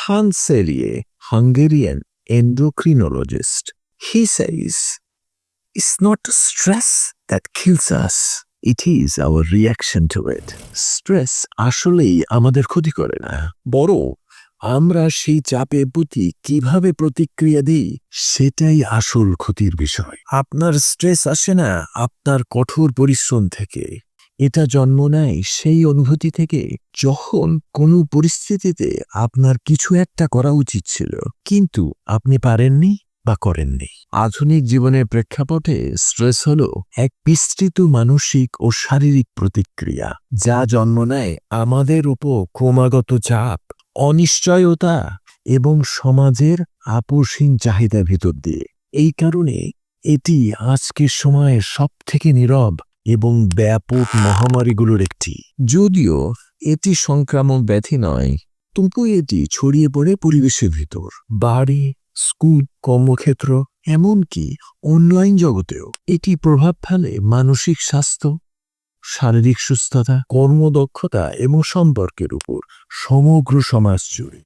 Hans Selye, Hungarian endocrinologist. He says, "It's not stress that kills us. It is our reaction to it." Stress আসলেই আমাদের ক্ষতি করে না, বরং আমরা সেই চাপের প্রতি কিভাবে প্রতিক্রিয়া দিই সেটাই আসল ক্ষতির বিষয়। আপনার স্ট্রেস আসে না আপনার কঠোর পরিশ্রম থেকে, এটা জন্ম নেয় সেই অনুভূতি থেকে যখন কোনো পরিস্থিতিতে আপনার কিছু একটা করা উচিত ছিল কিন্তু আপনি পারেননি বা করেননি। আধুনিক জীবনের প্রেক্ষাপটে স্ট্রেস হলো এক বিস্তৃত মানসিক ও শারীরিক প্রতিক্রিয়া যা জন্ম নেয় আমাদের উপর ক্রমাগত চাপ, অনিশ্চয়তা এবং সমাজের আপোষহীন চাহিদার ভিতর দিয়ে। এই কারণে এটি আজকের সময়ের সবথেকে নীরব এবং ব্যাপক মহামারীগুলোর একটি। যদিও এটি সংক্রামক ব্যাধি নয়, তবু এটি ছড়িয়ে পড়ে পরিবেশের ভিতর, বাড়ি, স্কুল, কর্মক্ষেত্র, এমনকি অনলাইন জগতেও। এটি প্রভাব ফেলে মানসিক স্বাস্থ্য, শারীরিক সুস্থতা, কর্মদক্ষতা এবং সম্পর্কের উপর সমগ্র সমাজ জুড়ে।